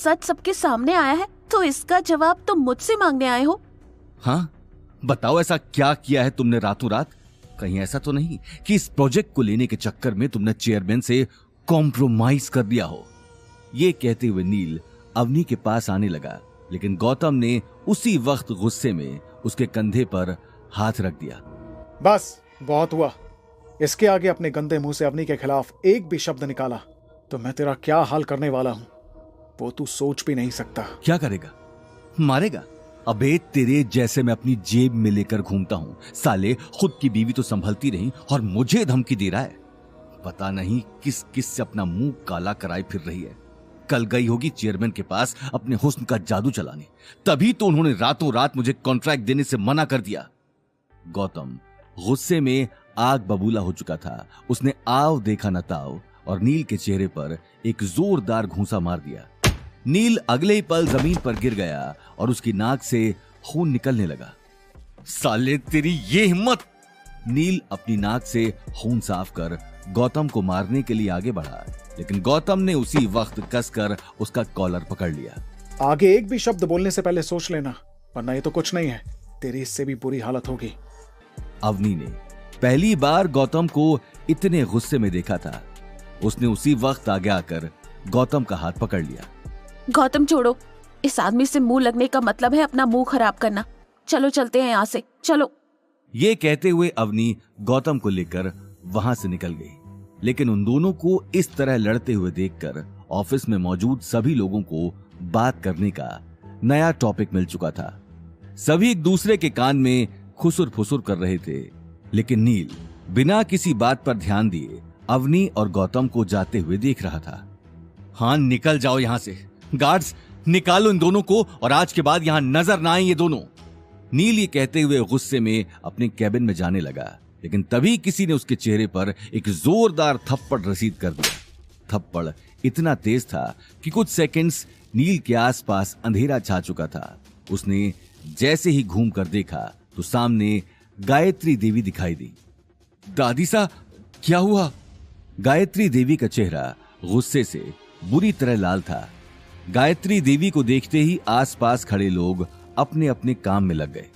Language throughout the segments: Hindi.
सच सबके सामने आया है तो इसका जवाब तुम मुझसे मांगने आए हो? हाँ, बताओ ऐसा क्या किया है तुमने रातों रात? कहीं ऐसा तो नहीं कि इस प्रोजेक्ट को लेने के चक्कर में तुमने चेयरमैन से कॉम्प्रोमाइज कर दिया हो? ये कहते हुए नील अवनी के पास आने लगा, लेकिन गौतम ने उसी वक्त गुस्से में उसके कंधे पर हाथ रख दिया। बस बहुत हुआ। इसके आगे अपने गंदे मुंह से अवनी के खिलाफ एक भी शब्द निकाला तो मैं तेरा क्या हाल करने वाला हूं वो तू सोच भी नहीं सकता। क्या करेगा? मारेगा? अबे तेरे जैसे मैं अपनी जेब में लेकर घूमता हूं, साले खुद की बीवी तो संभलती नहीं और मुझे धमकी दे रहा है। पता नहीं किस किस से अपना मुंह काला कराए फिर रही है। कल गई होगी चेयरमैन के पास अपने हुस्न का जादू चलाने, तभी तो उन्होंने रातों रात मुझे कॉन्ट्रैक्ट देने से मना कर दिया। गौतम गुस्से में आग बबूला हो चुका था। उसने आव देखा न ताव और नील के चेहरे पर एक जोरदार घूंसा मार दिया। नील अगले ही पल जमीन पर गिर गया और उसकी नाक से खून निकलने लगा। साले तेरी ये हिम्मत! नील अपनी नाक से खून साफ कर गौतम को मारने के लिए आगे बढ़ा, लेकिन गौतम ने उसी वक्त कसकर उसका कॉलर पकड़ लिया। आगे एक भी शब्द बोलने से पहले सोच लेना, वरना ये तो कुछ नहीं है, तेरी इससे भी बुरी हालत होगी। अवनी ने पहली बार गौतम को इतने गुस्से में देखा था। उसने उसी वक्त आगे आकर गौतम का हाथ पकड़ लिया। गौतम छोड़ो, इस आदमी से मुंह लगने का मतलब है अपना मुंह खराब करना। चलो चलते हैं यहाँ से, चलो। ये कहते हुए अवनी गौतम को लेकर वहां से निकल गई, लेकिन उन दोनों को इस तरह लड़ते हुए देखकर ऑफिस में मौजूद सभी लोगों को बात करने का नया टॉपिक मिल चुका था। सभी एक दूसरे के कान में खुसुर फुसुर कर रहे थे, लेकिन नील बिना किसी बात पर ध्यान दिए अवनी और गौतम को जाते हुए देख रहा था। हाँ, निकल जाओ यहां से। गार्ड्स, निकालो इन दोनों को और आज के बाद यहां नजर ना आए ये दोनों। नील ये कहते हुए गुस्से में अपने कैबिन में जाने लगा, लेकिन तभी किसी ने उसके चेहरे पर एक जोरदार थप्पड़ रसीद कर दिया। थप्पड़ इतना तेज था कि कुछ सेकंड्स नील के आसपास अंधेरा छा चुका था। उसने जैसे ही घूम कर देखा तो सामने गायत्री देवी दिखाई दी। दादी सा, क्या हुआ? गायत्री देवी का चेहरा गुस्से से बुरी तरह लाल था। गायत्री देवी को देखते ही आसपास खड़े लोग अपने अपने काम में लग गए।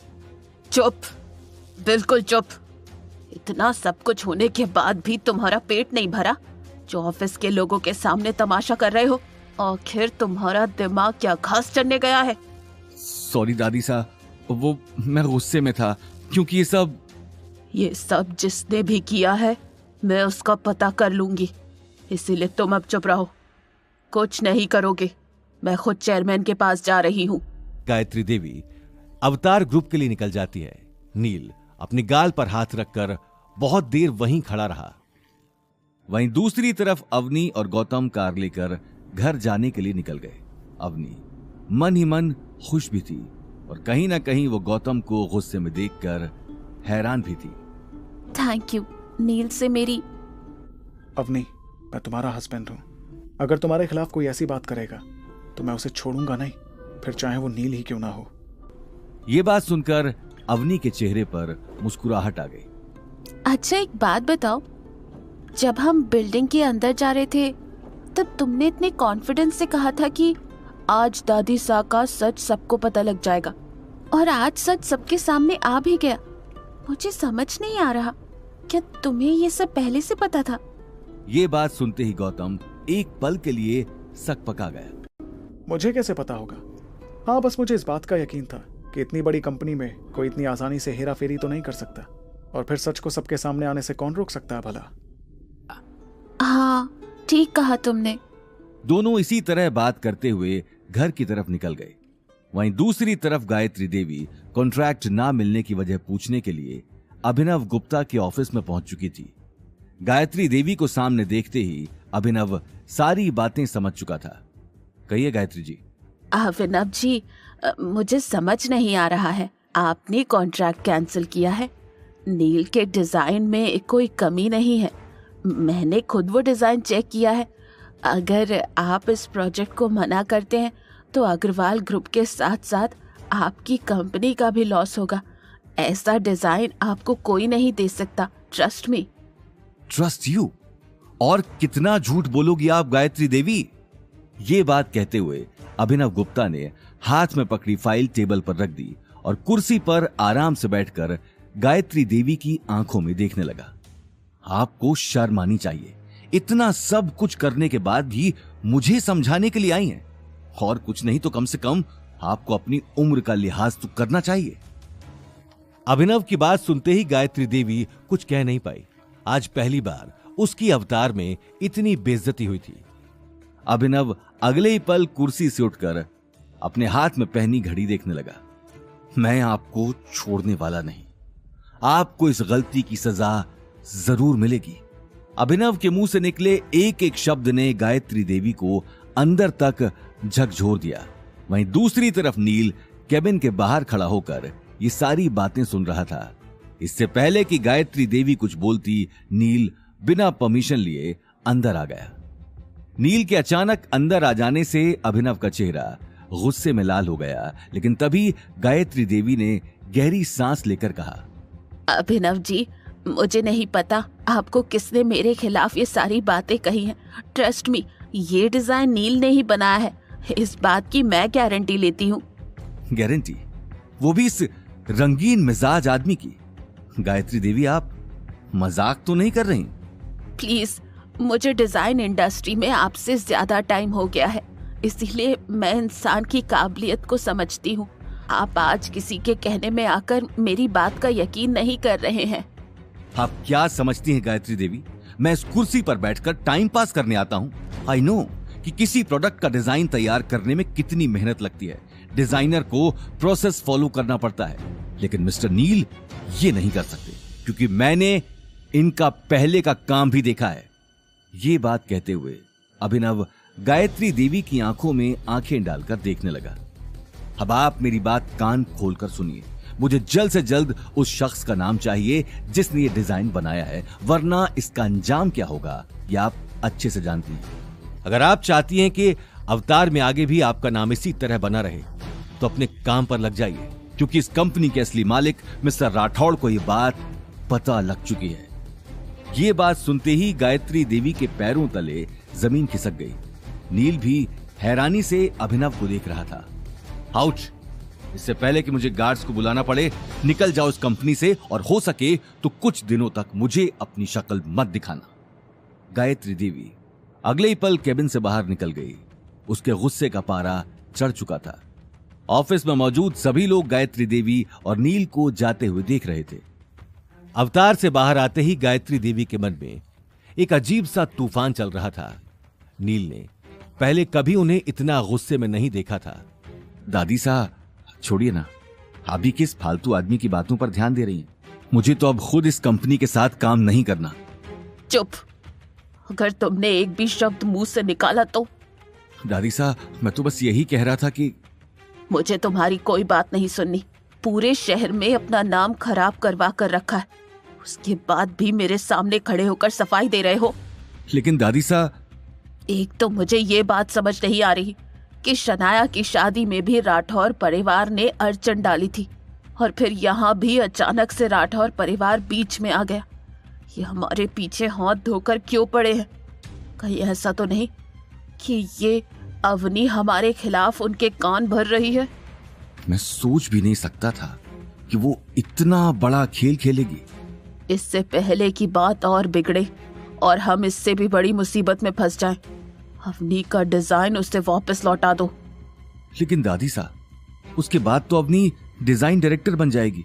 चुप, बिल्कुल चुप। इतना सब कुछ होने के बाद भी तुम्हारा पेट नहीं भरा जो ऑफिस के लोगों के सामने तमाशा कर रहे हो? आखिर तुम्हारा दिमाग क्या घास चढ़ने गया है? सॉरी दादी सा, वो मैं गुस्से में था क्योंकि ये सब जिसने भी किया है मैं उसका पता कर लूंगी, इसीलिए तुम अब चुप रहो। कुछ नहीं करोगे, मैं खुद चेयरमैन के पास जा रही हूँ। गायत्री देवी अवतार ग्रुप के लिए निकल जाती है। नील अपने गाल पर हाथ रखकर बहुत देर वहीं खड़ा रहा। वहीं दूसरी तरफ अवनी और गौतम कार लेकर घर जाने के लिए निकल गए। अवनी मन ही मन खुश भी थी और कहीं ना कहीं वो गौतम को गुस्से में देखकर हैरान भी थी। थैंक यू नील से मेरी। अवनी, मैं तुम्हारा हस्बैंड हूं। अगर तुम्हारे खिलाफ कोई ऐसी बात करेगा तो मैं उसे छोड़ूंगा नहीं, फिर चाहे वो नील ही क्यों ना हो। ये बात सुनकर अवनी के चेहरे पर मुस्कुराहट आ गई। अच्छा एक बात बताओ, जब हम बिल्डिंग के अंदर जा रहे थे तब तुमने इतने कॉन्फिडेंस से कहा था कि आज दादी सा का सच सबको पता लग जाएगा, और आज सच सबके सामने आ भी गया। मुझे समझ नहीं आ रहा, क्या तुम्हें ये सब पहले से पता था? ये बात सुनते ही गौतम एक पल के लिए सक पका गया। मुझे कैसे पता होगा? हाँ, बस मुझे इस बात का यकीन था कि इतनी बड़ी कंपनी में कोई इतनी आसानी से हेरा फेरी तो नहीं कर सकता, और फिर सच को सबके सामने आने से कौन रोक सकता है भला? हाँ, ठीक कहा तुमने। दोनों इसी तरह बात करते हुए घर की तरफ निकल गए। वहीं दूसरी तरफ गायत्री देवी कॉन्ट्रैक्ट ना मिलने की वजह पूछने के लिए अभिनव गुप्ता के ऑफिस में पहुंच चुकी थी। गायत्री देवी को सामने देखते ही अभिनव सारी बातें समझ चुका था। कहिए गायत्री जी। अभिनव जी, मुझे समझ नहीं आ रहा है, आपने कॉन्ट्रैक्ट कैंसिल किया है। नील के डिजाइन में कोई कमी नहीं है, मैंने खुद वो डिजाइन चेक किया है। अगर आप इस प्रोजेक्ट को मना करते हैं तो अग्रवाल ग्रुप के साथ साथ आपकी कंपनी का भी लॉस होगा। ऐसा डिजाइन आपको कोई नहीं दे सकता, ट्रस्ट मी। Trust you? और कितना झूठ बोलोगी आप गायत्री देवी? ये बात कहते हुए अभिनव गुप्ता ने हाथ में पकड़ी फाइल टेबल पर रख दी और कुर्सी पर आराम से बैठकर गायत्री देवी की आंखों में देखने लगा। आपको शर्म आनी चाहिए, इतना सब कुछ करने के बाद भी मुझे समझाने के लिए आई हैं, और कुछ नहीं तो कम से कम आपको अपनी उम्र का लिहाज तो करना चाहिए। अभिनव की बात सुनते ही गायत्री देवी कुछ कह नहीं पाई। आज पहली बार उसकी अवतार में इतनी बेइज्जती हुई थी। अभिनव अगले ही पल कुर्सी से उठकर अपने हाथ में पहनी घड़ी देखने लगा। मैं आपको छोड़ने वाला नहीं, आपको इस गलती की सजा जरूर मिलेगी। अभिनव के मुंह से निकले एक एक शब्द ने गायत्री देवी को अंदर तक झकझोर दिया। वहीं दूसरी तरफ नील केबिन के बाहर खड़ा होकर ये सारी बातें सुन रहा था। इससे पहले कि गायत्री देवी कुछ बोलती, नील बिना परमिशन लिए अंदर आ गया। नील के अचानक अंदर आ जाने से अभिनव का चेहरा गुस्से में लाल हो गया, लेकिन तभी गायत्री देवी ने गहरी सांस लेकर कहा, अभिनव जी, मुझे नहीं पता आपको किसने मेरे खिलाफ ये सारी बातें कही हैं। ट्रस्ट मी, ये डिजाइन नील ने ही बनाया है, इस बात की मैं गारंटी लेती हूँ। गारंटी? वो भी इस रंगीन मिजाज आदमी की? गायत्री देवी, आप मजाक तो नहीं कर रही? प्लीज, मुझे डिजाइन इंडस्ट्री में आपसे ज्यादा टाइम हो गया है, इसीलिए मैं इंसान की काबिलियत को समझती हूँ। आप आज किसी के कहने में आकर मेरी बात का यकीन नहीं कर रहे हैं। आप क्या समझती हैं गायत्री देवी, मैं इस कुर्सी पर बैठकर टाइम पास करने आता हूँ? आई नो कि किसी प्रोडक्ट का डिजाइन तैयार करने में कितनी मेहनत लगती है। डिजाइनर को प्रोसेस फॉलो करना पड़ता है, लेकिन मिस्टर नील ये नहीं कर सकते, क्योंकि मैंने इनका पहले का काम भी देखा है। ये बात कहते हुए अभिनव गायत्री देवी की आंखों में आंखें डालकर देखने लगा। अब आप मेरी बात कान खोलकर सुनिए, मुझे जल्द से जल्द उस शख्स का नाम चाहिए जिसने ये डिजाइन बनाया है, वरना इसका अंजाम क्या होगा ये आप अच्छे से जानती हैं। अगर आप चाहती हैं कि अवतार में आगे भी आपका नाम इसी तरह बना रहे तो अपने काम पर लग जाइए, क्योंकि इस कंपनी के असली मालिक मिस्टर राठौड़ को यह बात पता लग चुकी है। ये बात सुनते ही गायत्री देवी के पैरों तले जमीन खिसक गई। नील भी हैरानी से अभिनव को देख रहा था। आउच! इससे पहले कि मुझे गार्ड्स को बुलाना पड़े, निकल जाओ इस कंपनी से, और हो सके तो कुछ दिनों तक मुझे अपनी शक्ल मत दिखाना। गायत्री देवी अगले ही पल केबिन से बाहर निकल गई। उसके गुस्से का पारा चढ़ चुका था। ऑफिस में मौजूद सभी लोग गायत्री देवी और नील को जाते हुए देख रहे थे। अवतार से बाहर आते ही गायत्री देवी के मन में एक अजीब सा तूफान चल रहा था। नील ने पहले कभी उन्हें इतना गुस्से में नहीं देखा था। दादी साहब, छोड़िए ना, आप भी किस फालतू आदमी की बातों पर ध्यान दे रही हैं? मुझे तो अब खुद इस कंपनी के साथ काम नहीं करना। चुप! अगर तुमने एक भी शब्द मुंह से निकाला तो। दादी साहब, मैं तो बस यही कह रहा था कि मुझे तुम्हारी कोई बात नहीं सुननी। पूरे शहर में अपना नाम खराब करवा कर रखा है, उसके बाद भी मेरे सामने खड़े होकर सफाई दे रहे हो। लेकिन दादी साहब, एक तो मुझे ये बात समझ नहीं आ रही कि शनाया की शादी में भी राठौर परिवार ने अड़चन डाली थी, और फिर यहाँ भी अचानक से राठौर परिवार बीच में आ गया। ये हमारे पीछे हाथ धोकर क्यों पड़े हैं? कहीं ऐसा तो नहीं कि ये अवनी हमारे खिलाफ उनके कान भर रही है? मैं सोच भी नहीं सकता था कि वो इतना बड़ा खेल खेलेगी। इससे पहले की बात और बिगड़े और हम इससे भी बड़ी मुसीबत में फंस जाएं। अवनी का डिजाइन उसे वापस लौटा दो। लेकिन दादी साहब, उसके बाद तो अवनी डिजाइन डायरेक्टर बन जाएगी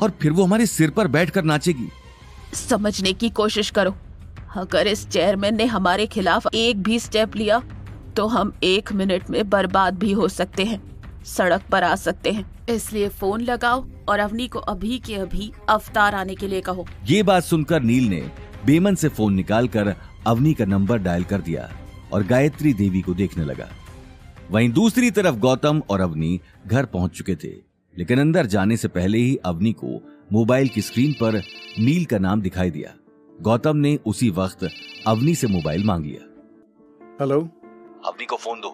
और फिर वो हमारे सिर पर बैठकर नाचेगी। समझने की कोशिश करो। अगर इस चेयरमैन ने हमारे खिलाफ एक भी स्टेप लिया तो हम 1 मिनट में बर्बाद भी हो सकते हैं, सड़क पर आ सकते हैं। इसलिए फोन लगाओ और अवनी को अभी के अभी अवतार आने के लिए कहो। ये बात सुनकर नील ने बेमन से फोन निकालकर अवनी का नंबर डायल कर दिया और गायत्री देवी को देखने लगा। वहीं दूसरी तरफ गौतम और अवनी घर पहुंच चुके थे, लेकिन अंदर जाने से पहले ही अवनी को मोबाइल की स्क्रीन पर नील का नाम दिखाई दिया। गौतम ने उसी वक्त अवनी से मोबाइल मांग लिया। हेलो? अवनी को फोन दो,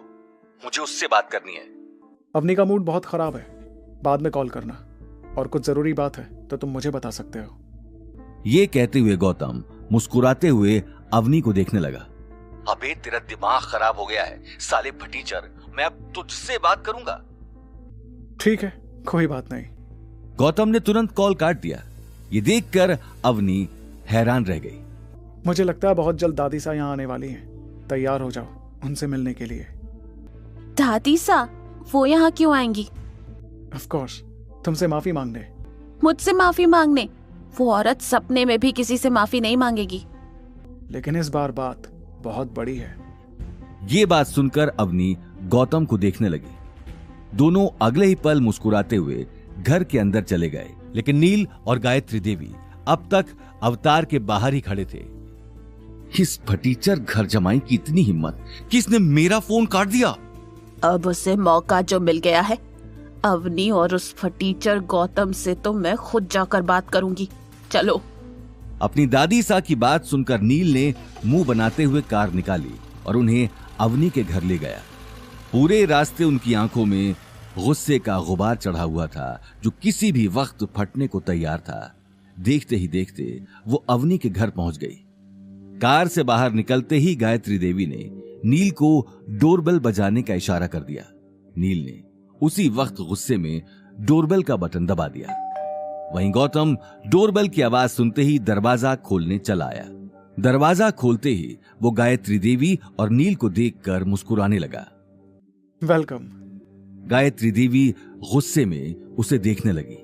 मुझे उससे बात करनी है। अवनी का मूड बहुत खराब है, बाद में कॉल करना, और कुछ जरूरी बात है तो तुम मुझे बता सकते हो। ये कहते हुए गौतम मुस्कुराते हुए अवनी को देखने लगा। अबे तेरा दिमाग खराब हो गया है साले फटीचर, मैं अब तुझसे बात करूंगा। ठीक है, कोई बात नहीं। गौतम ने तुरंत कॉल काट दिया। ये देखकर अवनी हैरान रह गई। मुझे लगता है बहुत जल्द दादी सा यहाँ आने वाली हैं। तैयार हो जाओ उनसे मिलने के लिए। दादी सा? वो यहाँ क्यों आएंगी? ऑफ कोर्स, तुमसे माफी मांगने। मुझसे माफी मांगने? वो औरत सपने में भी किसी से माफी नहीं मांगेगी। लेकिन इस बार बात बहुत बड़ी है। ये बात सुनकर अवनी गौतम को देखने लगी। दोनों अगले ही पल मुस्कुराते हुए घर के अंदर चले गए। लेकिन नील और गायत्री देवी अब तक अवतार के बाहर ही खड़े थे। इस फटीचर घर जमाई की इतनी हिम्मत कि इसने मेरा फोन काट दिया। अब उसे मौका जो मिल गया है, अवनी और उस फटीचर गौतम से तो मैं खुद जाकर बात करूंगी। चलो। अपनी दादी सा की बात सुनकर नील ने मुंह बनाते हुए कार निकाली और उन्हें अवनी के घर ले गया। पूरे रास्ते उनकी आंखों में गुस्से का गुबार चढ़ा हुआ था, जो किसी भी वक्त फटने को तैयार था। देखते ही देखते वो अवनी के घर पहुंच गई। कार से बाहर निकलते ही गायत्री देवी ने नील को डोरबेल बजाने का इशारा कर दिया। नील ने उसी वक्त गुस्से में डोरबेल का बटन दबा दिया। वहीं गौतम डोरबेल की आवाज सुनते ही दरवाजा खोलने चला आया। दरवाजा खोलते ही वो गायत्री देवी और नील को देखकर मुस्कुराने लगा। वेलकम। गायत्री देवी गुस्से में उसे देखने लगी।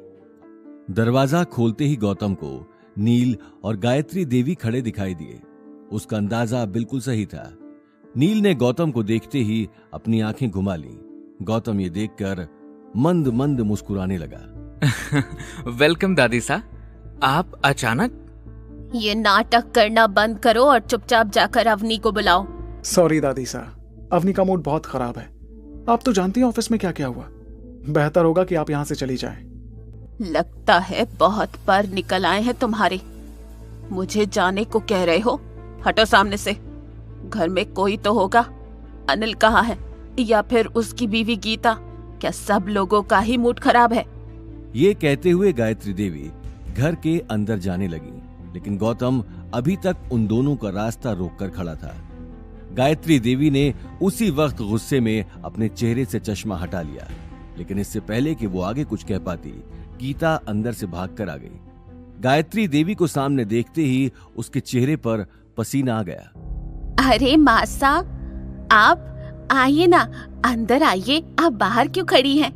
दरवाजा खोलते ही गौतम को नील और गायत्री देवी खड़े दिखाई दिए। उसका अंदाजा बिल्कुल सही था। नील ने गौतम को देखते ही अपनी आंखें घुमा ली। गौतम ये देखकर मंद मंद मुस्कुराने लगा। वेलकम दादी सा। आप अचानक? ये नाटक करना बंद करो और चुपचाप जाकर अवनी को बुलाओ। सॉरी दादी सा, अवनी का मूड बहुत खराब है। आप तो जानती हैं ऑफिस में क्या क्या हुआ। बेहतर होगा कि आप यहाँ से चली जाएं। लगता है बहुत पर निकल आए हैं तुम्हारे। मुझे जाने को कह रहे हो? हटो सामने से। घर में कोई तो होगा। अनिल कहाँ है? या फिर उसकी बीवी गीता? क्या सब लोगों का ही मूड खराब है? ये कहते हुए गायत्री देवी घर के अंदर जाने लगी, लेकिन गौतम अभी तक उन दोनों का रास्ता रोककर खड़ा था। गायत्री देवी ने उसी वक्त गुस्से में अपने चेहरे से चश्मा हटा लिया, लेकिन इससे पहले कि वो आगे कुछ कह पाती, गीता अंदर से भागकर आ गई। गायत्री देवी को सामने देखते ही उसके चेहरे पर पसीना आ गया। अरे मासा, आप आइए ना, अंदर आइए। आप बाहर क्यों खड़ी हैं?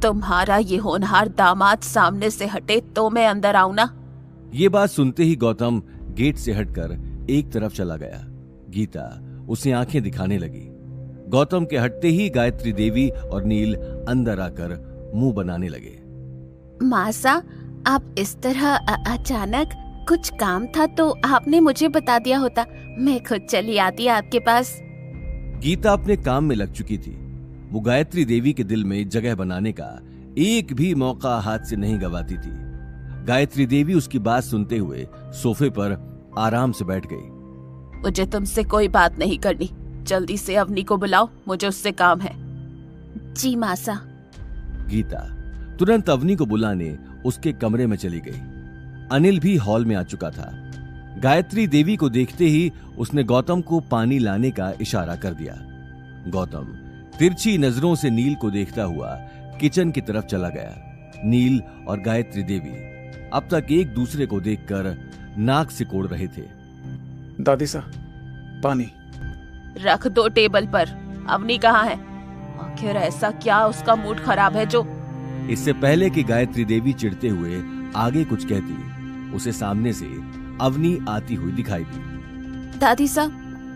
तुम्हारा ये होनहार दामाद सामने से हटे तो मैं अंदर आऊं ना। ये बात सुनते ही गौतम गेट से हटकर एक तरफ चला गया। गीता उसे आंखें दिखाने लगी। गौतम के हटते ही गायत्री देवी और नील अंदर आकर मुंह बनाने लगे। मासा, आप इस तरह अचानक? कुछ काम था तो आपने मुझे बता दिया होता, मैं खुद चली आती आपके पास। गीता अपने काम में लग चुकी थी। वो गायत्री देवी के दिल में जगह बनाने का एक भी मौका हाथ से नहीं गंवाती थी। गायत्री देवी उसकी बात सुनते हुए सोफे पर आराम से बैठ गई। मुझे तुमसे कोई बात नहीं करनी। जल्दी से अवनी को बुलाओ, मुझे उससे काम है। जी मासा। गीता तुरंत अवनी को बुलाने उसके कमरे में चली गई। अनिल भी हॉल में आ चुका था। गायत्री देवी को देखते ही उसने गौतम को पानी लाने का इशारा कर दिया। गौतम तिरछी नजरों से नील को देखता हुआ किचन की तरफ चला गया। नील और गायत्री देवी अब तक एक दूसरे को देखकर नाक सिकोड़ रहे थे। दादी सा, पानी रख दो टेबल पर। अवनी कहाँ है? आखिर ऐसा क्या उसका मूड खराब है जो? इससे पहले कि गायत्री देवी चिढ़ते हुए आगे कुछ कहती, उसे सामने से अवनी आती हुई दिखाई दी। दादी सा,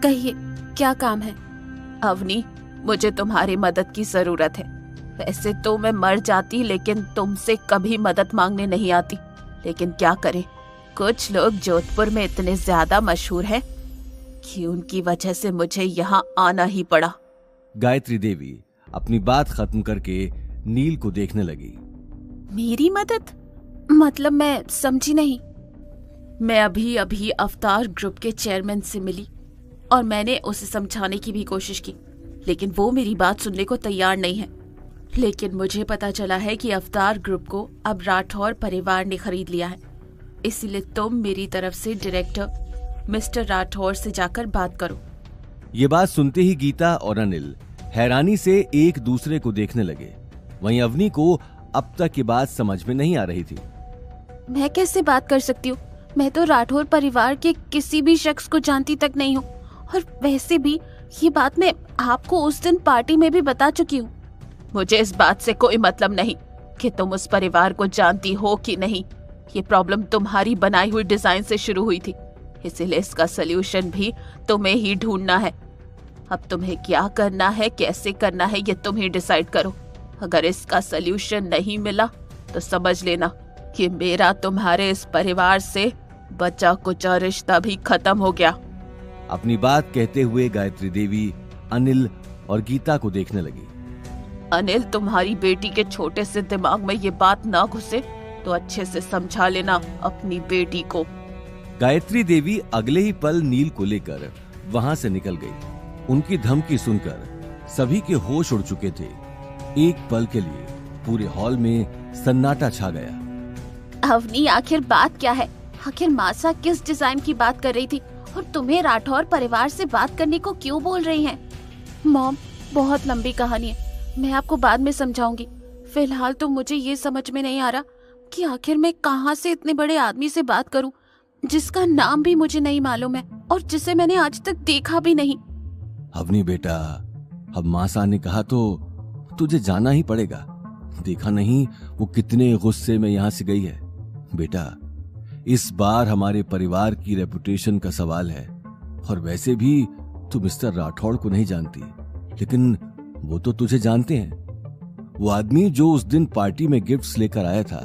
कहिए क्या काम है? अवनी, मुझे तुम्हारी मदद की जरूरत है। वैसे तो मैं मर जाती, लेकिन तुमसे कभी मदद मांगने नहीं आती। लेकिन क्या करें, कुछ लोग जोधपुर में इतने ज्यादा मशहूर हैं कि उनकी वजह से मुझे यहाँ आना ही पड़ा। गायत्री देवी अपनी बात खत्म करके नील को देखने लगी। मेरी मदद? मतलब मैं समझी नहीं। मैं अभी अभी अवतार ग्रुप के चेयरमैन से मिली और मैंने उसे समझाने की भी कोशिश की, लेकिन वो मेरी बात सुनने को तैयार नहीं है। लेकिन मुझे पता चला है कि अवतार ग्रुप को अब राठौर परिवार ने खरीद लिया है। इसलिए तुम मेरी तरफ से डायरेक्टर मिस्टर राठौर से जाकर बात करो। ये बात सुनते ही गीता और अनिल हैरानी से एक दूसरे को देखने लगे। वहीं अवनी को अब तक की बात समझ में नहीं आ रही थी। मैं कैसे बात कर सकती हूँ? मैं तो राठौर परिवार के किसी भी शख्स को जानती तक नहीं हूँ, और वैसे भी ये बात मैं आपको उस दिन पार्टी में भी बता चुकी हूँ। मुझे इस बात से कोई मतलब नहीं कि तुम उस परिवार को जानती हो कि नहीं। ये प्रॉब्लम तुम्हारी बनाई हुई डिजाइन से शुरू हुई थी, इसीलिए इसका सलूशन भी तुम्हें ही ढूंढना है। अब तुम्हें क्या करना है, कैसे करना है, ये तुम ही डिसाइड करो। अगर इसका सलूशन नहीं मिला तो समझ लेना कि मेरा तुम्हारे इस परिवार से बचा कुचा रिश्ता भी खत्म हो गया। अपनी बात कहते हुए गायत्री देवी अनिल और गीता को देखने लगी। अनिल, तुम्हारी बेटी के छोटे से दिमाग में ये बात ना घुसे तो अच्छे से समझा लेना अपनी बेटी को। गायत्री देवी अगले ही पल नील को लेकर वहां से निकल गई। उनकी धमकी सुनकर सभी के होश उड़ चुके थे। एक पल के लिए पूरे हॉल में सन्नाटा छा गया। अवनी, आखिर बात क्या है? आखिर मासा किस डिजाइन की बात कर रही थी और तुम्हें राठौर परिवार से बात करने को क्यों बोल रही हैं? मॉम, बहुत लंबी कहानी है, मैं आपको बाद में समझाऊंगी। फिलहाल तो मुझे ये समझ में नहीं आ रहा कि आखिर मैं कहाँ से इतने बड़े आदमी से बात करूं जिसका नाम भी मुझे नहीं मालूम है और जिसे मैंने आज तक देखा भी नहीं। अवनी बेटा, अब मासा ने कहा तो तुझे जाना ही पड़ेगा। देखा नहीं वो कितने गुस्से में यहाँ से गई है। बेटा, इस बार हमारे परिवार की रेपुटेशन का सवाल है, और वैसे भी तू मिस्टर राठौड़ को नहीं जानती, लेकिन वो तो तुझे जानते हैं। वो आदमी जो उस दिन पार्टी में गिफ्ट्स लेकर आया था,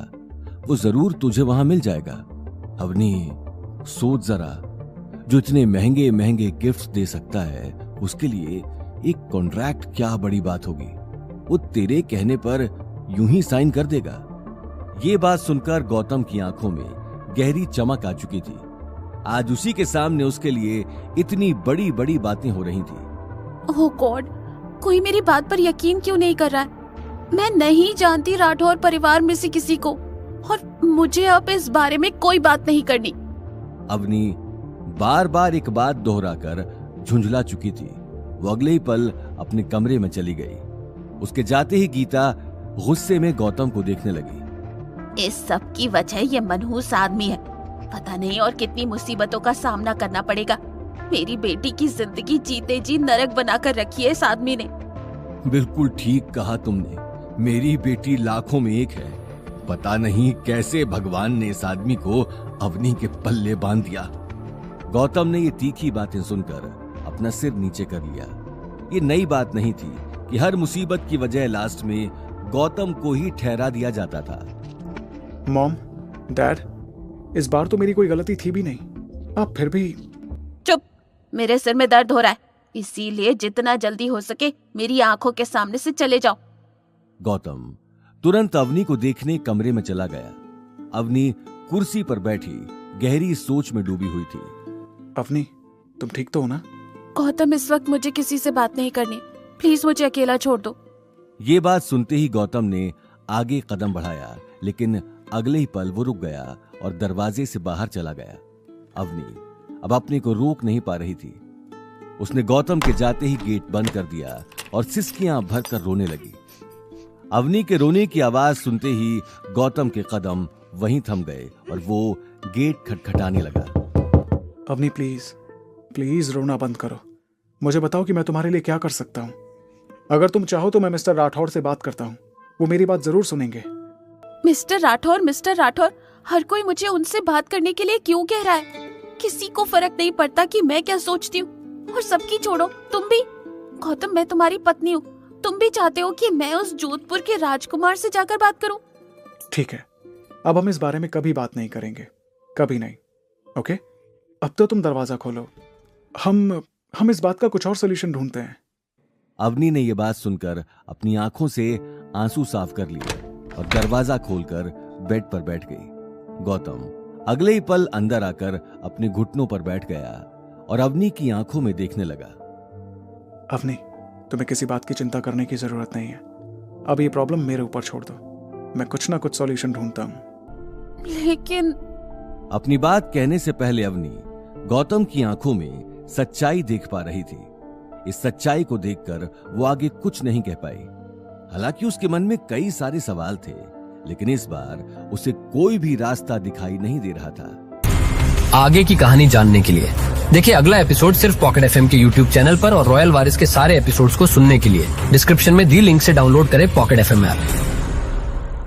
वो जरूर तुझे वहां मिल जाएगा। अवनी, सोच जरा, जो इतने महंगे महंगे गिफ्ट्स दे सकता है, उसके लिए एक कॉन्ट्रैक्ट क्या बड़ी बात होगी। वो तेरे कहने पर यूं ही साइन कर देगा। ये बात सुनकर गौतम की आंखों में गहरी चमक आ चुकी थी। आज उसी के सामने उसके लिए इतनी बड़ी बड़ी बातें हो रही थी। ओह गॉड, कोई मेरी बात पर यकीन क्यों नहीं कर रहा है? मैं नहीं जानती राठौर परिवार में से किसी को, और मुझे अब इस बारे में कोई बात नहीं करनी। अवनी बार बार एक बात दोहराकर झुंझला चुकी थी। वो अगले ही पल अपने कमरे में चली गई। उसके जाते ही गीता गुस्से में गौतम को देखने लगी। इस सब की वजह ये मनहूस आदमी है। पता नहीं और कितनी मुसीबतों का सामना करना पड़ेगा। मेरी बेटी की जिंदगी जीते जी नरक बनाकर रखी है इस आदमी ने। बिल्कुल ठीक कहा तुमने। मेरी बेटी लाखों में एक है। पता नहीं कैसे भगवान ने इस आदमी को अवनी के पल्ले बांध दिया। गौतम ने ये तीखी बातें सुनकर अपना सिर नीचे कर लिया। ये नई बात नहीं थी कि हर मुसीबत की वजह लास्ट में गौतम को ही ठहरा दिया जाता था। मॉम, डैड, इस बार तो मेरी कोई गलती थी भी नहीं। आप फिर भी। चुप, मेरे सिर में दर्द हो रहा है, इसीलिए जितना जल्दी हो सके मेरी आंखों के सामने से चले जाओ। गौतम तुरंत अवनी को देखने कमरे में चला गया। अवनी कुर्सी पर बैठी गहरी सोच में डूबी हुई थी। अवनी, तुम ठीक तो हो ना? गौतम, इस वक्त मुझे किसी से बात नहीं करनी, प्लीज मुझे अकेला छोड़ दो। ये बात सुनते ही गौतम ने आगे कदम बढ़ाया, लेकिन अगले ही पल वो रुक गया और दरवाजे से बाहर चला गया। अवनी अब अपने को रोक नहीं पा रही थी। उसने गौतम के जाते ही गेट बंद कर दिया और सिसकियां भरकर रोने लगी। अवनी के रोने की आवाज सुनते ही गौतम के कदम वहीं थम गए और वो गेट खटखटाने लगा। अवनी, प्लीज प्लीज रोना बंद करो। मुझे बताओ कि मैं तुम्हारे लिए क्या कर सकता हूँ। अगर तुम चाहो तो मैं मिस्टर राठौड़ से बात करता हूँ, वो मेरी बात जरूर सुनेंगे। मिस्टर राठौर, हर कोई मुझे उनसे बात करने के लिए क्यों कह रहा है? किसी को फर्क नहीं पड़ता कि मैं क्या सोचती हूँ। और सबकी छोड़ो, तुम भी। गौतम, मैं तुम्हारी पत्नी हूँ, तुम भी चाहते हो कि मैं उस जोधपुर के राजकुमार से जाकर बात करूं? ठीक है, अब हम इस बारे में कभी बात नहीं करेंगे, कभी नहीं। ओके, अब तो तुम दरवाजा खोलो। हम इस बात का कुछ और सोल्यूशन ढूंढते हैं। अवनी ने यह बात सुनकर अपनी आंखों से आंसू साफ कर लिए और दरवाजा खोलकर बेड पर बैठ गई। गौतम अगले ही पल अंदर आकर अपने घुटनों पर बैठ गया और अवनी की आंखों में देखने लगा। अवनी, तुम्हें किसी बात की चिंता करने की जरूरत नहीं है। अब ये प्रॉब्लम मेरे ऊपर छोड़ दो, मैं कुछ ना कुछ सॉल्यूशन ढूंढता हूं। लेकिन अपनी बात कहने से पहले अवनी गौतम की आंखों में सच्चाई देख पा रही थी। इस सच्चाई को देखकर वो आगे कुछ नहीं कह पाई। हालांकि उसके मन में कई सारे सवाल थे, लेकिन इस बार उसे कोई भी रास्ता दिखाई नहीं दे रहा था। आगे की कहानी जानने के लिए देखिए अगला एपिसोड सिर्फ पॉकेट एफएम के यूट्यूब चैनल पर, और रॉयल वारिस के सारे एपिसोड्स को सुनने के लिए डिस्क्रिप्शन में दी लिंक से डाउनलोड करें पॉकेट एफएम ऐप।